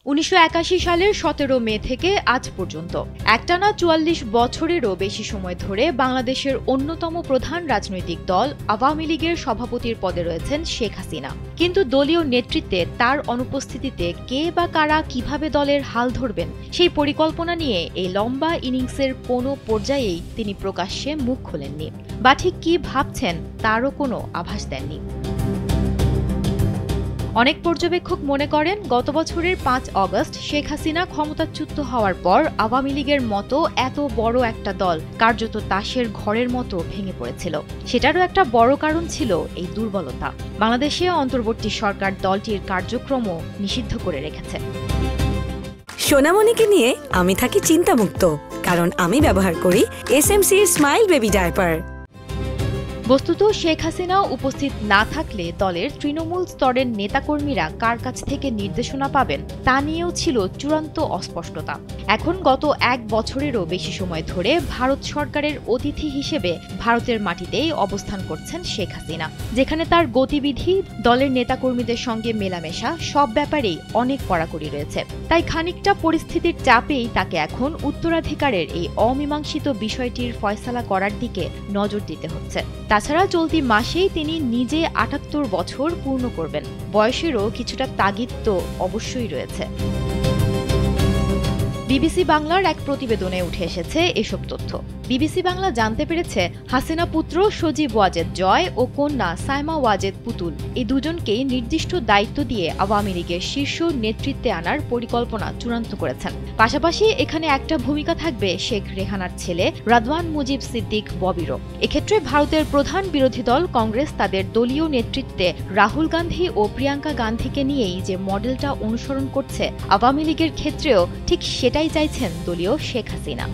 ১৯৮১ সালের ১৭ মে থেকে আজ পর্যন্ত একটানা ৪৪ বছরেরও বেশি সময় ধরে বাংলাদেশের অন্যতম প্রধান রাজনৈতিক দল আওয়ামী লীগের সভাপতির পদে রয়েছেন শেখ হাসিনা। কিন্তু দলীয় নেতৃত্বে তার অনুপস্থিতিতে কে বা কারা কিভাবে দলের হাল ধরবেন সেই পরিকল্পনা নিয়ে এই লম্বা ইনিংসের কোনো পর্যায়েই তিনি প্রকাশ্যে মুখ খোলেননি বা ঠিক কী ভাবছেন তারও কোনো আভাস দেননি। অনেক পর্যবেক্ষক মনে করেন গত বছরের ৫ অগস্ট শেখ হাসিনা ক্ষমতাচ্যুত হওয়ার পর আওয়ামী লীগের মতো এত বড় একটা দল কার্যত তাসের ঘরের মতো ভেঙে পড়েছিল। সেটারও একটা বড় কারণ ছিল এই দুর্বলতা। বাংলাদেশে অন্তর্বর্তী সরকার দলটির কার্যক্রমও নিষিদ্ধ করে রেখেছে। সোনামণিকে নিয়ে আমি থাকি চিন্তামুক্ত, কারণ আমি ব্যবহার করি এসএমসির স্মাইল বেবি ডায়পার। বস্তুত শেখ হাসিনা উপস্থিত না থাকলে দলের তৃণমূল স্তরের নেতাকর্মীরা কার কাছ থেকে নির্দেশনা পাবেন তা নিয়েও ছিল চূড়ান্ত অস্পষ্টতা। এখন গত ১ বছরেরও বেশি সময় ধরে ভারত সরকারের অতিথি হিসেবে ভারতের মাটিতেই অবস্থান করছেন শেখ হাসিনা, যেখানে তার গতিবিধি, দলের নেতাকর্মীদের সঙ্গে মেলামেশা সব ব্যাপারেই অনেক কড়াকড়ি রয়েছে। তাই খানিকটা পরিস্থিতির চাপেই তাকে এখন উত্তরাধিকারের এই অমীমাংসিত বিষয়টির ফয়সালা করার দিকে নজর দিতে হচ্ছে। তাছাড়া চলতি মাসেই তিনি নিজে ৭৮ বছর পূর্ণ করবেন। বয়সেরও কিছুটা তাগিদ তো অবশ্যই রয়েছে। বিবিসি বাংলার এক প্রতিবেদনে উঠে এসেছে এসব তথ্য। বিবিসি বাংলা জানতে পেরেছে হাসিনা পুত্র সজীব ওয়াজেদ জয় ও কন্যা সাইমা ওয়াজেদ পুতুল এই দুজনকেই নির্দিষ্ট দায়িত্ব দিয়ে আওয়ামী লীগের শীর্ষ নেতৃত্বে আনার পরিকল্পনা চূড়ান্ত করেছেন। পাশাপাশি এখানে একটা ভূমিকা থাকবে শেখ রেহানার ছেলে রাদওয়ান মুজিব সিদ্দিক ববিরও। এক্ষেত্রে ভারতের প্রধান বিরোধী দল কংগ্রেস তাদের দলীয় নেতৃত্বে রাহুল গান্ধী ও প্রিয়াঙ্কা গান্ধীকে নিয়েই যে মডেলটা অনুসরণ করছে, আওয়ামী লীগের ক্ষেত্রেও ঠিক সেটাই চাইছেন দলীয় শেখ হাসিনা।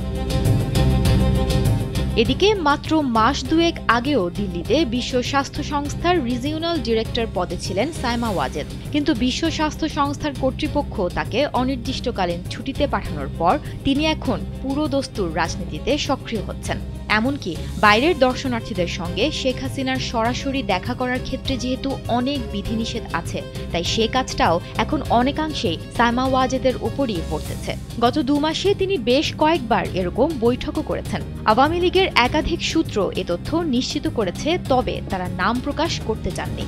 এদিকে মাত্র মাস দুয়েক আগেও দিল্লিতে বিশ্ব স্বাস্থ্য সংস্থার রিজিওনাল ডিরেক্টর পদে ছিলেন সাইমা ওয়াজেদ, কিন্তু বিশ্ব স্বাস্থ্য সংস্থার কর্তৃপক্ষ তাকে অনির্দিষ্টকালীন ছুটিতে পাঠানোর পর তিনি এখন পুরোদস্তুর রাজনীতিতে সক্রিয় হচ্ছেন। এমনকি বাইরের দর্শনার্থীদের সঙ্গে শেখ হাসিনার সরাসরি দেখা করার ক্ষেত্রে যেহেতু অনেক বিধিনিষেধ আছে, তাই সে কাজটাও এখন অনেকাংশেই সাইমা ওয়াজেদের উপরই পড়তেছে। গত ২ মাসে তিনি বেশ কয়েকবার এরকম বৈঠকও করেছেন। আওয়ামী লীগের একাধিক সূত্র এ তথ্য নিশ্চিত করেছে, তবে তারা নাম প্রকাশ করতে চাননি।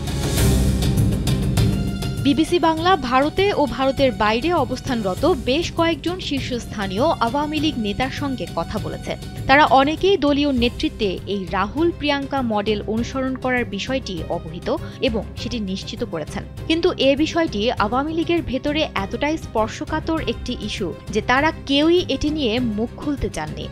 বিবিসি বাংলা ভারতে ও ভারতের বাইরে অবস্থানরত বেশ কয়েকজন শীর্ষস্থানীয় আওয়ামী লীগ নেতার সঙ্গে কথা বলেছে। তারা অনেকেই দলীয় নেতৃত্বে এই রাহুল প্রিয়াঙ্কা মডেল অনুসরণ করার বিষয়টি অবহিত এবং সেটি নিশ্চিত করেছেন। কিন্তু এ বিষয়টি আওয়ামী লীগের ভেতরে এতটাই স্পর্শকাতর একটি ইস্যু যে তারা কেউই এটি নিয়ে মুখ খুলতে চাননি।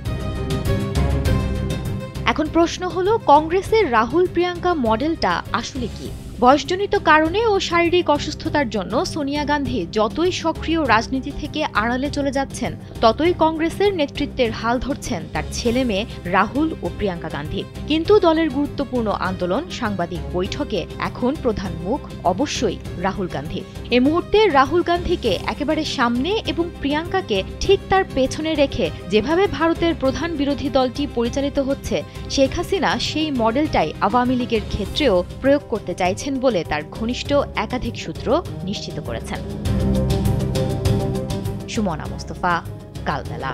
এখন প্রশ্ন হলো, কংগ্রেসের রাহুল প্রিয়াঙ্কা মডেলটা আসলে কি? বয়সজনিত কারণে ও শারীরিক অসুস্থতার জন্য সোনিয়া গান্ধী যতই সক্রিয় রাজনীতি থেকে আড়ালে চলে যাচ্ছেন, ততই কংগ্রেসের নেতৃত্বের হাল ধরছেন তার ছেলে মেয়ে রাহুল ও প্রিয়াঙ্কা গান্ধী। কিন্তু দলের গুরুত্বপূর্ণ আন্দোলন, সাংবাদিক বৈঠকে এখন প্রধান মুখ অবশ্যই রাহুল গান্ধী। এ মুহূর্তে রাহুল গান্ধীকে একেবারে সামনে এবং প্রিয়াঙ্কাকে ঠিক তার পেছনে রেখে যেভাবে ভারতের প্রধান বিরোধী দলটি পরিচালিত হচ্ছে, শেখ হাসিনা সেই মডেলটাই আওয়ামী লীগের ক্ষেত্রেও প্রয়োগ করতে চাইছেন বলে তার ঘনিষ্ঠ একাধিক সূত্র নিশ্চিত করেছেন। সুমনা মোস্তফা, কালবেলা।